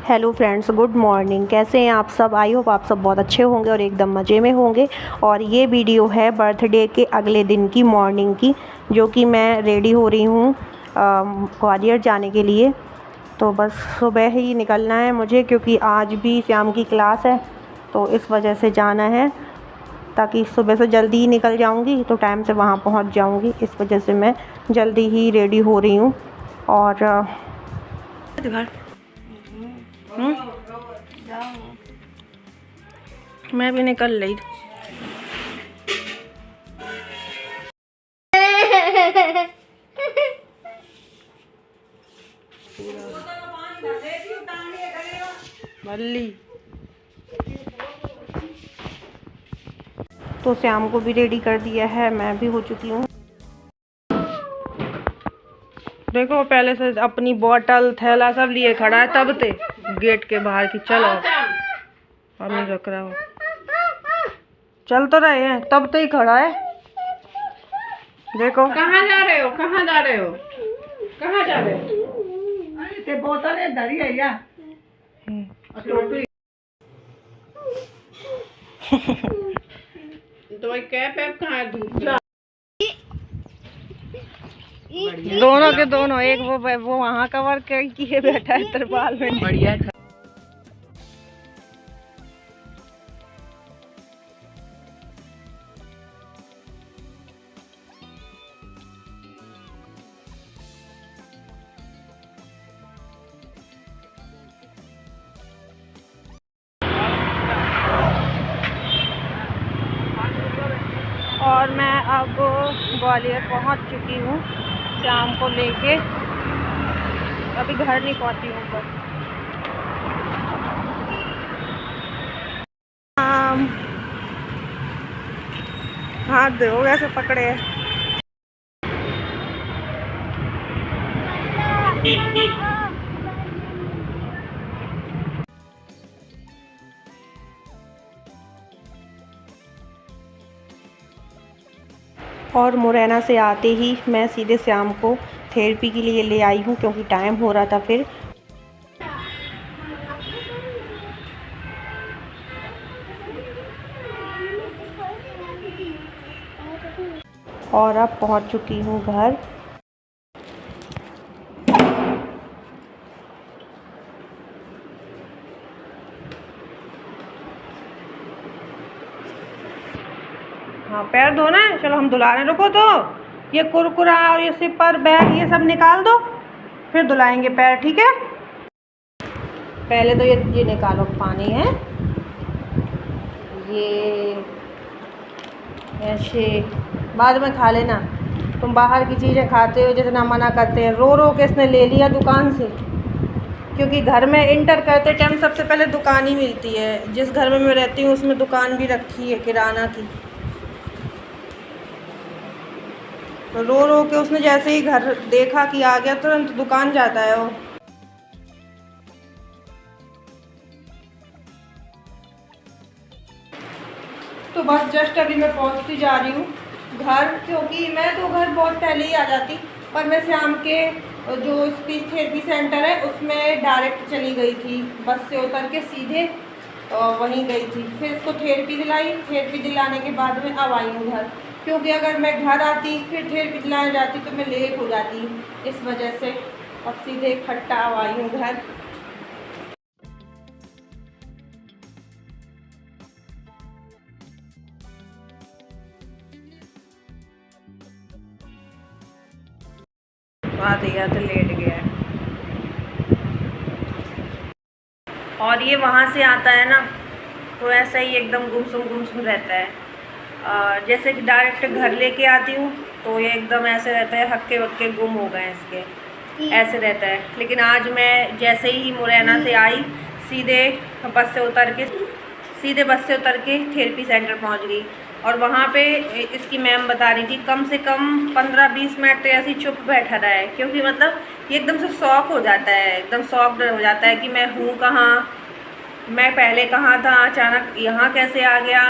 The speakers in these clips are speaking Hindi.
Hello friends, good morning. कैसे हैं आप सब? आई होप आप सब बहुत अच्छे होंगे और एकदम मज़े में होंगे। और ये वीडियो है बर्थडे के अगले दिन की मॉर्निंग की, जो कि मैं रेडी हो रही हूँ ग्वालियर जाने के लिए। तो बस सुबह ही निकलना है मुझे, क्योंकि आज भी शाम की क्लास है, तो इस वजह से जाना है। ताकि सुबह से जल्दी ही निकल जाऊँगी तो टाइम से वहाँ पहुँच जाऊँगी, इस वजह से मैं जल्दी ही रेडी हो रही हूँ। और मैं भी निकल रही। बल्ली तो श्याम को भी रेडी कर दिया है, मैं भी हो चुकी हूँ। देखो, पहले से अपनी बोतल थैला सब लिए खड़ा है, तब ते गेट के बाहर की चलो अब नहीं रख रहा हो। चल तो रहे हैं, तब तो ही खड़ा है। देखो कहाँ जा रहे हो, कहाँ जा रहे हो, कहाँ जा रहे हो? ते बोतल है धरी है या टोपी तो भाई कैप ऐप कहाँ है? धूप दोनों के दोनों, एक वो वहाँ कवर किए बैठा है तरपाल में। बढ़िया। और मैं अब ग्वालियर पहुंच चुकी हूँ श्याम को लेके। अभी घर नहीं पहुंची हूँ बस। हाथ दो, ऐसे पकड़े है। और मुरैना से आते ही मैं सीधे श्याम को थेरेपी के लिए ले आई हूँ, क्योंकि टाइम हो रहा था फिर। और अब पहुँच चुकी हूँ घर। हाँ, पैर धोना है, चलो हम धुला रहे हैं। रुको तो ये कुरकुरा और ये सिपर बैग ये सब निकाल दो, फिर धुलाएंगे पैर, ठीक है? पहले तो ये निकालो, पानी है ये, ऐसे बाद में खा लेना। तुम बाहर की चीज़ें खाते हो, जितना मना करते हैं। रो रो के इसने ले लिया दुकान से, क्योंकि घर में इंटर करते टाइम सबसे पहले दुकान ही मिलती है। जिस घर में मैं रहती हूँ उसमें दुकान भी रखी है किराना की। तो रो रो के उसने जैसे ही घर देखा कि आ गया, तुरंत दुकान जाता है वो। तो बस जस्ट अभी मैं पहुंचती जा रही हूँ घर, क्योंकि मैं तो घर बहुत पहले ही आ जाती, पर मैं श्याम के जो स्पीच थेरेपी सेंटर है उसमें डायरेक्ट चली गई थी। बस से उतर के सीधे वहीं गई थी। फिर इसको थेरेपी दिलाई, थेरेपी दिलाने के बाद में अब आई हूँ घर, क्योंकि अगर मैं घर आती फिर थेरेपी दिलाने जाती तो मैं लेट हो जाती, इस वजह से अब सीधे इकट्ठा अब आई हूँ घर। आते तो लेट गया है। और ये वहाँ से आता है ना, तो ऐसा ही एकदम गुमसुम रहता है। जैसे कि डायरेक्ट घर लेके आती हूँ तो ये एकदम ऐसे रहता है, हक्के वक्के गुम हो गए इसके, ऐसे रहता है। लेकिन आज मैं जैसे ही मुरैना से आई, सीधे बस से उतर के थेरेपी सेंटर पहुँच गई। और वहाँ पे इसकी मैम बता रही थी कम से कम 15-20 मिनट तो ऐसे ही चुप बैठा रहा है, क्योंकि मतलब ये एकदम से शॉक हो जाता है, एकदम शॉक्ड हो जाता है कि मैं हूँ कहाँ, मैं पहले कहाँ था, अचानक यहाँ कैसे आ गया।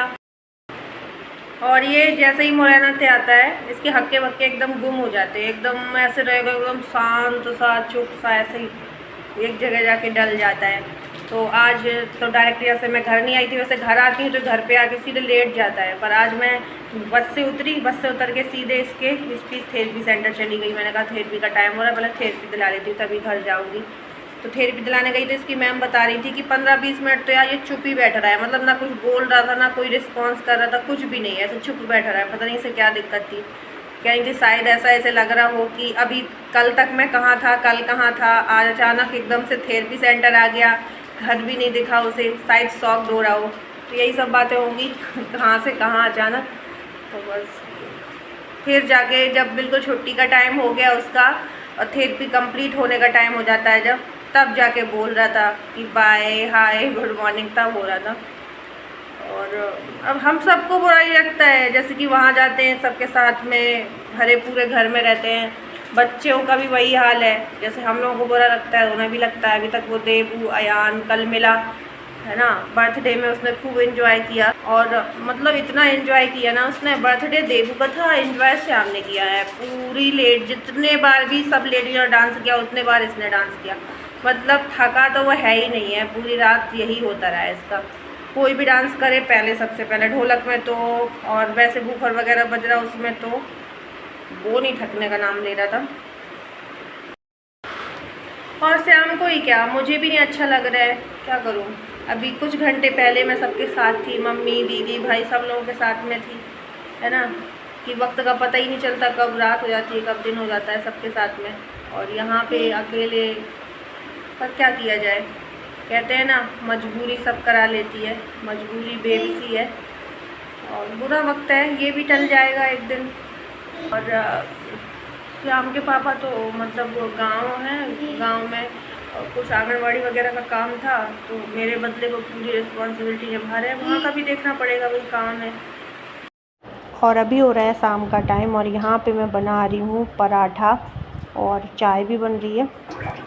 और ये जैसे ही मुरैना से आता है, इसके हक्के वक्के एकदम गुम हो जाते हैं, एकदम ऐसे रहेगा, एकदम शांत सा चुप सा, ऐसे ही एक जगह जाके डल जाता है। तो आज तो डायरेक्ट जैसे मैं घर नहीं आई थी, वैसे घर आती हूँ तो घर पे आके सीधे लेट जाता है, पर आज मैं बस से उतर के सीधे इसके स्पीच थेरेपी सेंटर चली गई। मैंने कहा थेरेपी का टाइम हो रहा है, पहले थेरेपी दिला लेती हूँ तभी घर जाऊँगी। तो थेरेपी दिलाने गई तो इसकी मैम बता रही थी कि 15-20 मिनट तो यार ये चुप ही बैठ रहा है, मतलब ना कुछ बोल रहा था ना कोई रिस्पॉन्स कर रहा था, कुछ भी नहीं है, तो चुप बैठ रहा है। पता नहीं इसे क्या दिक्कत थी, कह रही थी शायद ऐसे लग रहा हो कि अभी कल तक मैं कहाँ था, कल कहाँ था, आज अचानक एकदम से थेरेपी सेंटर आ गया, घर भी नहीं दिखा उसे, शायद शॉक हो रहा हो। तो यही सब बातें होंगी कहाँ से कहाँ अचानक। तो बस फिर जाके जब बिल्कुल छुट्टी का टाइम हो गया उसका और थेरेपी कंप्लीट होने का टाइम हो जाता है जब, तब जाके बोल रहा था कि बाय हाय गुड मॉर्निंग, तब हो रहा था। और अब हम सबको बुरा ही लगता है, जैसे कि वहाँ जाते हैं सबके साथ में भरे पूरे घर में रहते हैं, बच्चों का भी वही हाल है, जैसे हम लोगों को बुरा लगता है उन्हें भी लगता है। अभी तक वो देबू अयान कल मिला है ना, बर्थडे में उसने खूब एंजॉय किया, और मतलब इतना एंजॉय किया ना उसने, बर्थडे देबू का था, एंजॉय श्याम ने किया है पूरी लेट, जितने बार भी सब लेडीज ने डांस किया उतने बार इसने डांस किया, मतलब थका तो वो है ही नहीं है, पूरी रात यही होता रहा है इसका। कोई भी डांस करे पहले सबसे पहले ढोलक में तो, और वैसे बूफर वगैरह बज रहा उसमें तो वो नहीं थकने का नाम ले रहा था। और श्याम को ही क्या, मुझे भी नहीं अच्छा लग रहा है, क्या करूं। अभी कुछ घंटे पहले मैं सबके साथ थी, मम्मी दीदी भाई सब लोगों के साथ में थी, है ना, कि वक्त का पता ही नहीं चलता कब रात हो जाती है कब दिन हो जाता है सबके साथ में, और यहाँ पे अकेले, पर क्या किया जाए, कहते हैं ना मजबूरी सब करा लेती है, मजबूरी बेबसी है, और बुरा वक्त है, ये भी टल जाएगा एक दिन। और श्याम के पापा तो मतलब वो गाँव है, गांव में कुछ आंगनवाड़ी वगैरह का काम था, तो मेरे बदले वो पूरी रिस्पॉन्सिबिलिटी निभा रहे हैं, वहाँ का भी देखना पड़ेगा, वही काम है। और अभी हो रहा है शाम का टाइम, और यहाँ पे मैं बना रही हूँ पराठा और चाय भी बन रही है।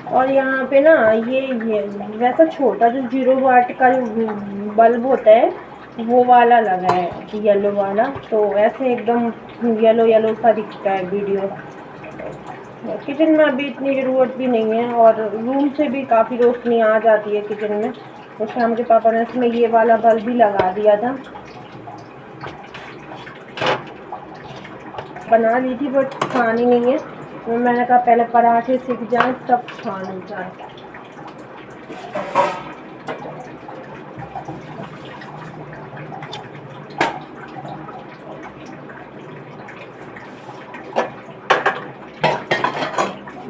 और यहाँ पे ना ये वैसा छोटा जो 0 वाट का जो बल्ब होता है वो वाला लगा है, येलो वाला, तो ऐसे एकदम येलो सा दिखता है वीडियो। किचन में अभी इतनी ज़रूरत भी नहीं है, और रूम से भी काफ़ी रोशनी आ जाती है किचन में, तो शाम के पापा ने इसमें ये वाला बल्ब भी लगा दिया था। बना ली थी बट खानी नहीं है, तो मैंने कहा पहले पराठे सीख जाए तब खानी जाए।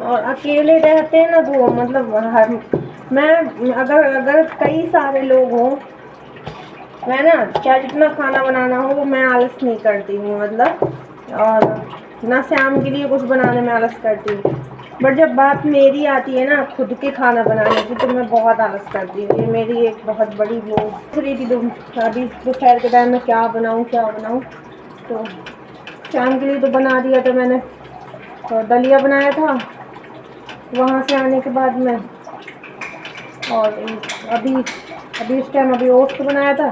और अकेले रहते हैं ना तो मतलब मैं अगर कई सारे लोग हों, मैं ना चाहे जितना खाना बनाना हो वो मैं आलस नहीं करती हूँ, मतलब, और ना श्याम के लिए कुछ बनाने में आलस करती हूँ, बट जब बात मेरी आती है ना खुद के खाना बनाने की तो मैं बहुत आलस करती हूँ। ये मेरी एक बहुत बड़ी वो रही थी, अभी दोपहर के टाइम में क्या बनाऊँ, तो शाम के लिए तो बना दिया था मैंने, तो दलिया बनाया था वहाँ से आने के बाद में, और अभी इस टाइम अभी ओट्स बनाया था,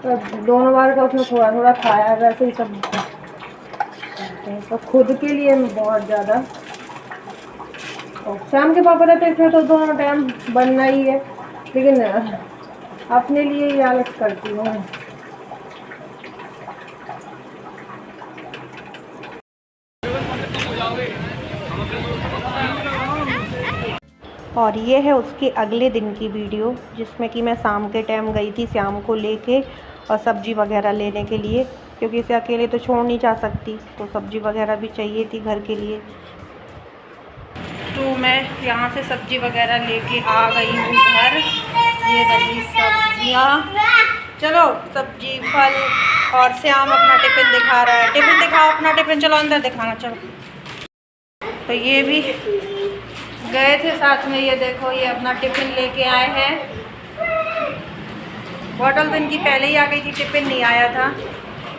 तो दोनों बार का उसमें थोड़ा थोड़ा खाया, वैसे ही सब। तो खुद के लिए बहुत ज़्यादा, और शाम के पापा रहते थे तो दोनों टाइम बनना ही है, लेकिन अपने लिए ही आलस करती हूँ। और ये है उसके अगले दिन की वीडियो, जिसमें कि मैं शाम के टाइम गई थी श्याम को लेके और सब्ज़ी वगैरह लेने के लिए, क्योंकि इसे अकेले तो छोड़ नहीं जा सकती, तो सब्ज़ी वगैरह भी चाहिए थी घर के लिए। तो मैं यहाँ से सब्ज़ी वगैरह लेके आ गई हूँ घर। ये रही सब्जियाँ, चलो सब्जी फल, और श्याम अपना टिफ़िन दिखा रहा है, टिफ़िन दिखाओ अपना टिफ़िन, चलो अंदर दिखाना चलो। तो ये भी गए थे साथ में, ये देखो ये अपना टिफ़िन लेके आए हैं। बॉटल तो इनकी पहले ही आ गई थी, टिफ़िन नहीं आया था।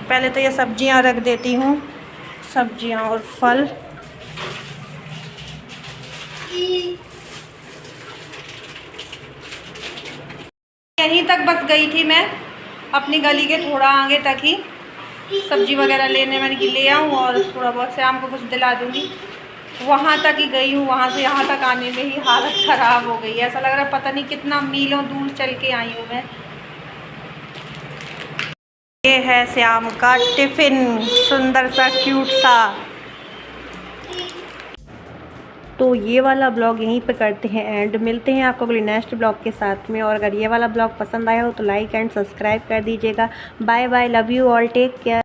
पहले तो ये सब्जियां रख देती हूँ, सब्जियां और फल। यहीं तक बस गई थी मैं, अपनी गली के थोड़ा आगे तक ही सब्जी वगैरह लेने, मैंने कि ले आऊँ और थोड़ा बहुत श्याम को कुछ दिला दूँगी। वहाँ तक ही गई हूँ, वहाँ से यहाँ तक आने में ही हालत ख़राब हो गई है। ऐसा लग रहा है पता नहीं कितना मीलों दूर चल के आई हूँ मैं। ये है श्याम का टिफ़िन, सुंदर सा क्यूट सा। तो ये वाला ब्लॉग यहीं पे करते हैं एंड मिलते हैं आपको अगले नेक्स्ट ब्लॉग के साथ में। और अगर ये वाला ब्लॉग पसंद आया हो तो लाइक एंड सब्सक्राइब कर दीजिएगा। Bye bye, love you all, take care.